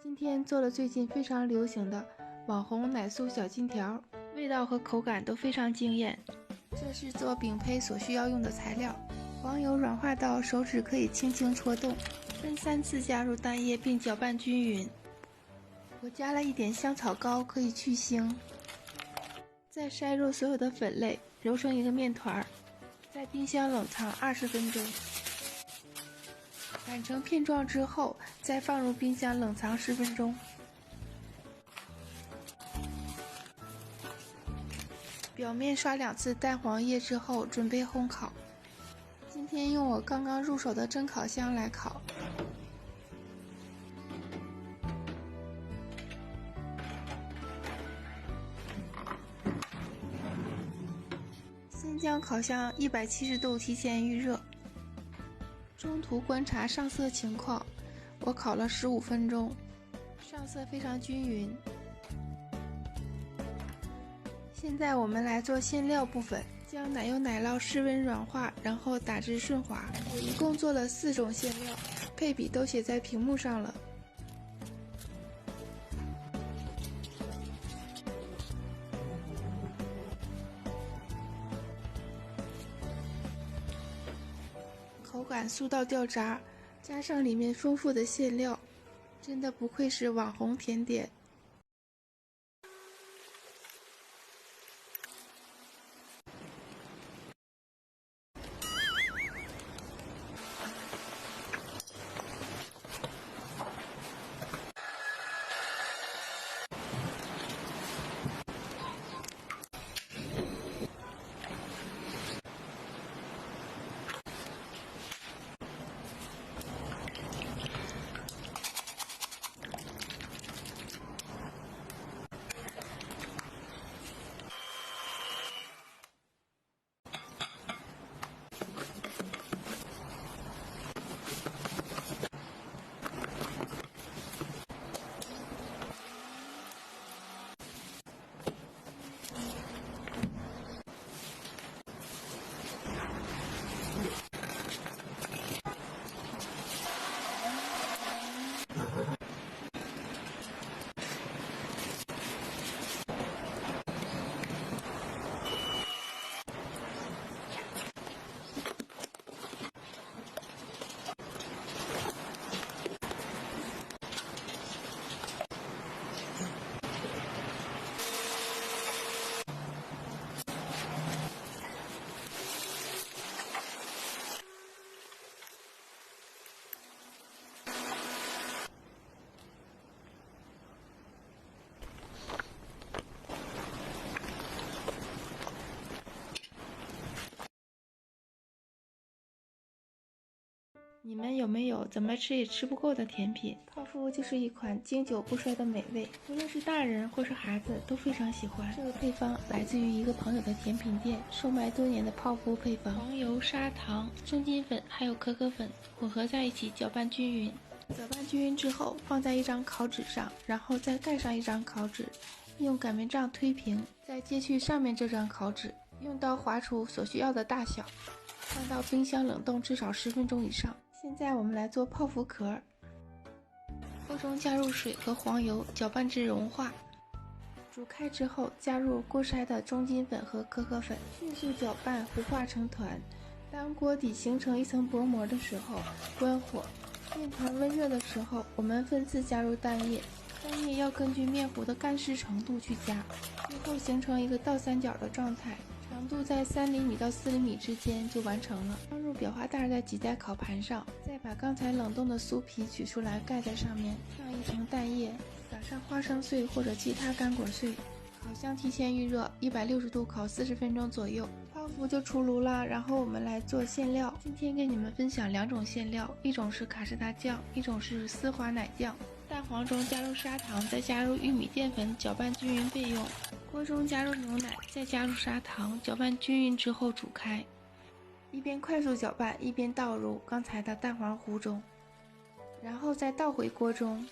今天做了最近非常流行的网红奶酥小金条，味道和口感都非常惊艳。这是做饼胚所需要用的材料：黄油软化到手指可以轻轻戳动，分3次加入蛋液并搅拌均匀。我加了一点香草膏，可以去腥。再筛入所有的粉类，揉成一个面团，在冰箱冷藏20分钟。擀成片状之后，再放入冰箱冷藏10分钟。表面刷2次蛋黄液之后，准备烘烤。今天用我刚刚入手的蒸烤箱来烤。先将烤箱170度提前预热。中途观察上色情况，我烤了15分钟，上色非常均匀。现在我们来做馅料部分，将奶油奶酪室温软化，然后打至顺滑。我一共做了4种馅料，配比都写在屏幕上了。口感酥到掉渣，加上里面丰富的馅料，真的不愧是网红甜点。你们有没有怎么吃也吃不够的甜品？泡芙就是一款经久不衰的美味，无论是大人或是孩子都非常喜欢。这个配方来自于一个朋友的甜品店，售卖多年的泡芙配方，黄油、砂糖、中筋粉还有可可粉混合在一起，搅拌均匀。搅拌均匀之后，放在一张烤纸上，然后再盖上一张烤纸，用擀面杖推平，再接去上面这张烤纸，用刀划出所需要的大小，放到冰箱冷冻至少10分钟以上。现在我们来做泡芙壳，锅中加入水和黄油，搅拌至融化。煮开之后，加入过筛的中筋粉和可可粉，迅速搅拌糊化成团。当锅底形成一层薄膜的时候，关火。面团温热的时候，我们分次加入蛋液，蛋液要根据面糊的干湿程度去加，最后形成一个倒三角的状态。长度在3厘米到4厘米之间就完成了。装入裱花袋，再挤在烤盘上，再把刚才冷冻的酥皮取出来盖在上面，上一层蛋液，撒上花生碎或者其他干果碎。烤箱提前预热，160度烤40分钟左右，泡芙就出炉了。然后我们来做馅料，今天跟你们分享2种馅料，一种是卡士达酱，一种是丝滑奶酱。蛋黄中加入砂糖，再加入玉米淀粉，搅拌均匀备用。锅中加入牛奶，再加入砂糖，搅拌均匀之后煮开。一边快速搅拌，一边倒入刚才的蛋黄糊中，然后再倒回锅中，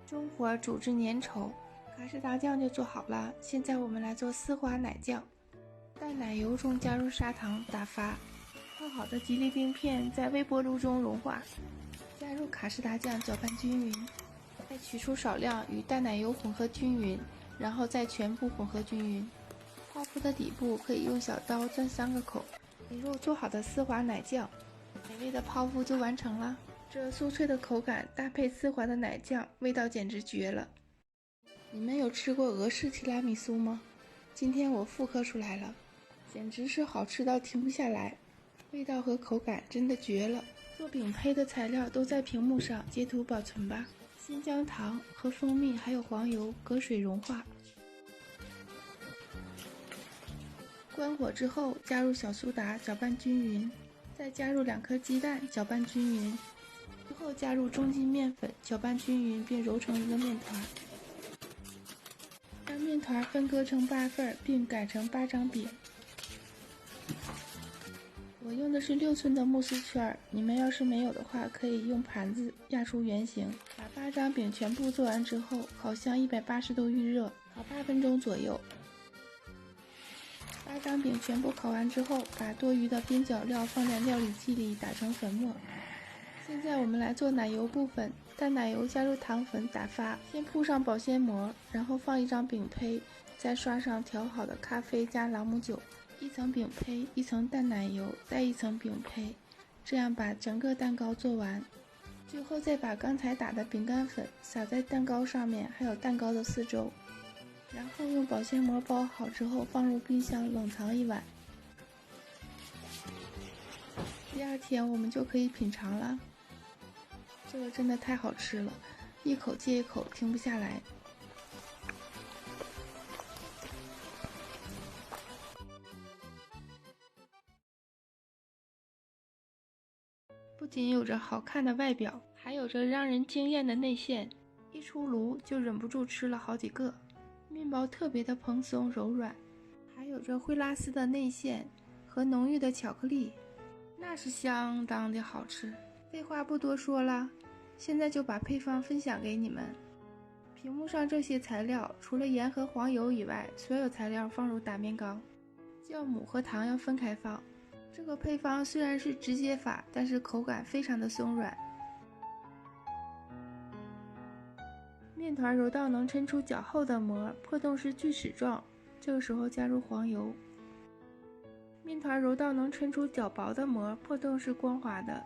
中火煮至粘稠，卡士达酱就做好了。现在我们来做丝滑奶酱，淡奶油中加入砂糖打发，泡好的吉利丁片在微波炉中融化，加入卡士达酱搅拌均匀，再取出少量与淡奶油混合均匀，然后再全部混合均匀。泡芙的底部可以用小刀钻3个口，淋入做好的丝滑奶酱，美味的泡芙就完成了。这酥脆的口感搭配丝滑的奶酱，味道简直绝了。你们有吃过俄式提拉米苏吗？今天我复刻出来了，简直是好吃到停不下来，味道和口感真的绝了。做饼胚的材料都在屏幕上，截图保存吧。先将糖和蜂蜜还有黄油隔水融化，关火之后加入小苏打搅拌均匀，再加入2颗鸡蛋搅拌均匀，之后加入中筋面粉搅拌均匀并揉成一个面团。将面团分割成8份并擀成8张饼。我用的是6寸的慕斯圈，你们要是没有的话，可以用盘子压出圆形。把8张饼全部做完之后，烤箱180度预热，烤8分钟左右。8张饼全部烤完之后，把多余的边角料放在料理机里打成粉末。现在我们来做奶油部分，淡奶油加入糖粉打发，先铺上保鲜膜，然后放1张饼胚，再刷上调好的咖啡加朗姆酒，1层饼胚，1层淡奶油，再1层饼胚，这样把整个蛋糕做完。最后再把刚才打的饼干粉撒在蛋糕上面，还有蛋糕的四周，然后用保鲜膜包好之后放入冰箱冷藏1晚。第2天我们就可以品尝了。这个真的太好吃了，一口接一口停不下来。不仅有着好看的外表，还有着让人惊艳的内馅，一出炉就忍不住吃了好几个。面包特别的蓬松柔软，还有着灰拉丝的内馅和浓郁的巧克力，那是相当的好吃。废话不多说了，现在就把配方分享给你们。屏幕上这些材料，除了盐和黄油以外，所有材料放入打面缸，酵母和糖要分开放。这个配方虽然是直接法，但是口感非常的松软。面团揉到能抻出较厚的膜，破洞是锯齿状，这个时候加入黄油。面团揉到能抻出较薄的膜，破洞是光滑的，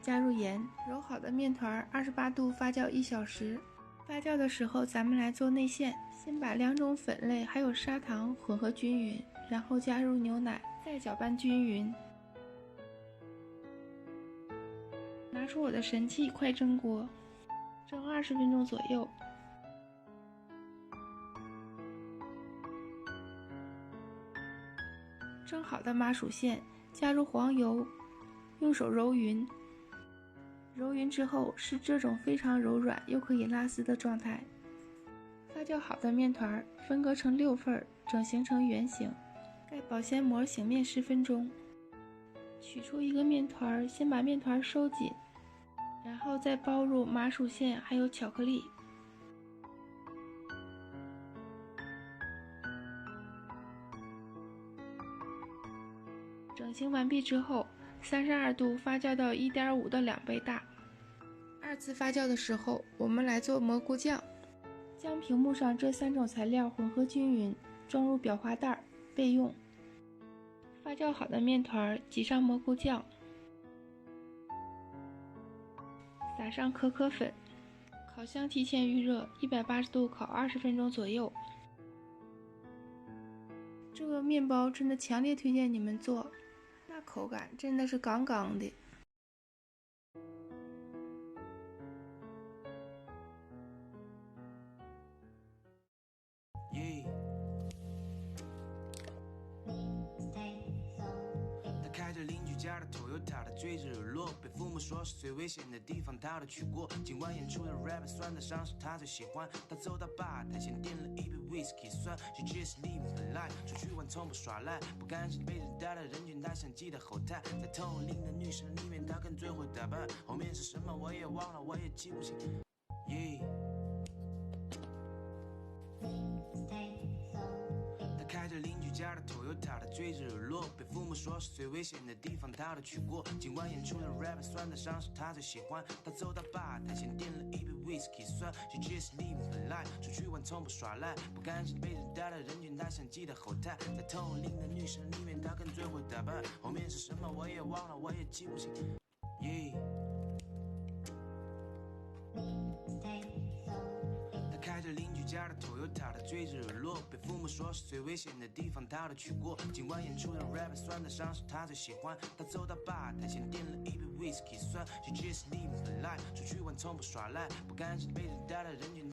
加入盐。揉好的面团28度发酵1小时。发酵的时候咱们来做内馅，先把2种粉类还有砂糖混合均匀，然后加入牛奶，再搅拌均匀。拿出我的神器快蒸锅，蒸20分钟左右。蒸好的麻薯馅加入黄油，用手揉匀。揉匀之后是这种非常柔软又可以拉丝的状态。发酵好的面团分割成6份，整形成圆形，盖保鲜膜醒面10分钟。取出一个面团，先把面团收紧，然后再包入麻薯馅还有巧克力。整形完毕之后，32度发酵到1.5到2倍大。2次发酵的时候，我们来做蘑菇酱。将屏幕上这3种材料混合均匀，装入裱花袋备用。发酵好的面团挤上蘑菇酱，撒上可可粉，烤箱提前预热，180度烤20分钟左右。这个面包真的强烈推荐你们做，那口感真的是杠杠的。家的 Toyota， 他追着日落，被父母说是最危险的地方，他都去过。尽管演出的 rap 算得上是他最喜欢。他走到吧台前点了一杯 whisky， 酸。She just living her life， 出去玩从不耍赖，不甘心被人带的人群，他想挤在后台。在同龄的女生里面，他跟最会打扮，后面是什么我也忘了，我也记不清。开着邻居家的 Toyota， 他追着日落，被父母说是最危险的地方，他都去过。尽管演出的 rap 算得上是他最喜欢。他走到吧台前点了一杯 whisky 酸。She just leave me 本来出去玩从不耍赖，不甘心被人带的人群，她像鸡的后台，在透灵的女神里面，她跟最会打扮，后面是什么我也忘了，我也记不清。Yeah。开着邻居家的 Toyota， 他追着日落，被父母说是最危险的地方，他都去过。尽管演出让 rap 酸的伤是他最喜欢。他走到吧台前点了一杯 whisky 酸。She just leave me 本来出去玩从不耍赖，不甘心被人带的人群。